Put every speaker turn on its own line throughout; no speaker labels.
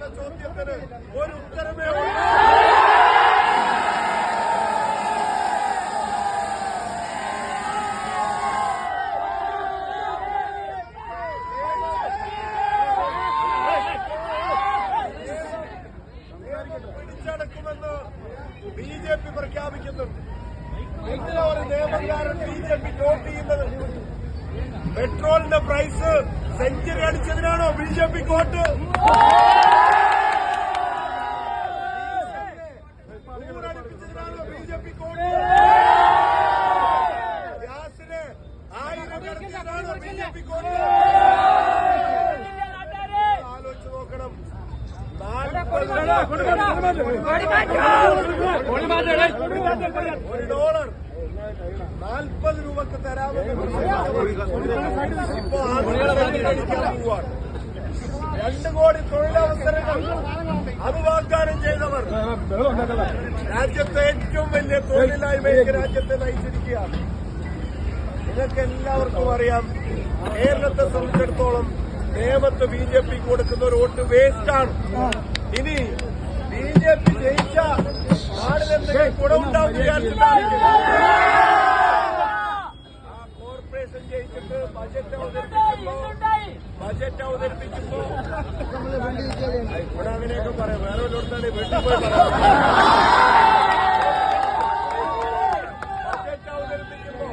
എന്ന ചോദ്യത്തിന് ഒരു ഉത്തരമേ ഉള്ളൂ. പിടിച്ചടക്കുമെന്ന് BJP പ്രഖ്യാപിക്കുന്നുണ്ട്. ഇങ്ങനെ ഒരു നിയമകാരൻ BJP വോട്ട് ചെയ്യുന്നത് പെട്രോളിന്റെ പ്രൈസ് സെഞ്ചുറി അടിച്ചതിനാണോ BJP വോട്ട്? അടുപ്പിച്ചതിനാണോ BJP വോട്ട്? ഗ്യാസിന് 1000 കടത്തിയതാണോ BJP വോട്ട്? ആലോചിച്ച് നോക്കണം. $1 40 രൂപക്ക് തരാമെന്ന് ഇപ്പോ അടിക്കാൻ പോവാണ്. 2 കോടി തൊഴിലവസരങ്ങൾ അത് വാഗ്ദാനം ചെയ്തവർ രാജ്യത്തെ ഏറ്റവും വലിയ തൊഴിലില്ലായ്മയ്ക്ക് രാജ്യത്തെ നയിച്ചിരിക്കുകയാണ്. നിങ്ങൾക്ക് എല്ലാവർക്കും അറിയാം, കേരളത്തെ സംബന്ധിച്ചിടത്തോളം നേമത്ത് BJP കൊടുക്കുന്ന ഒരു വോട്ട് വേസ്റ്റാണ്. ഇനി BJP ജയിച്ച നാടിനെന്തെങ്കിലും ഗുണമുണ്ടാവും വിചാരിച്ചിട്ടാണ് ആ കോർപ്പറേഷൻ ജയിച്ചിട്ട് ബജറ്റ് അവതരിപ്പിക്കുമ്പോ ഇവിടെ അങ്ങനെയൊക്കെ പറയാം. വേറെ ഒരിടത്താണ് വീട്ടിൽ പോയി പറയാം. ബജറ്റ് അവതരിപ്പിക്കുമ്പോ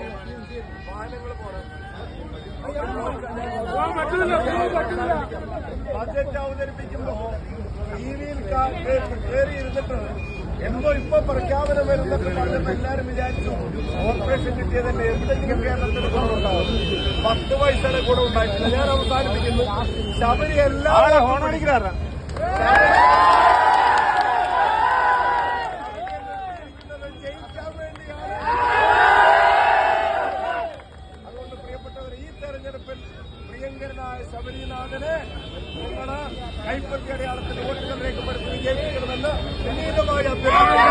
വാഹനങ്ങൾ പോകണം. ബജറ്റ് അവതരിപ്പിക്കുമ്പോ ടിവിയിൽ കയറിയിരുന്നിട്ട് എന്തോ ഇപ്പൊ പ്രഖ്യാപനം വരുന്നൊക്കെ പറഞ്ഞപ്പോ എല്ലാരും വിചാരിച്ചു കോർപ്പറേഷൻ കിട്ടിയതല്ലേ എന്തെങ്കിലും കേരളത്തിന് ഗുണമുണ്ടാവും. 10 പൈസയുടെ ഗുണം ഉണ്ടായിട്ടില്ല. ഞാൻ അവസാനിപ്പിക്കുന്നു. ശബരി എല്ലാവരും ജയിക്കാൻ വേണ്ടിയാണ്. അതുകൊണ്ട് പ്രിയപ്പെട്ടവർ, ഈ തെരഞ്ഞെടുപ്പിൽ പ്രിയങ്കരനായ ശബരിനാഥനെ നിങ്ങളുടെ കൈപ്പത്തി അടയാളത്തിൽ വോട്ടുകൾ രേഖപ്പെടുത്തി വിജയിപ്പിക്കണമെന്ന് വിനീതമായ അഭ്യർത്ഥന.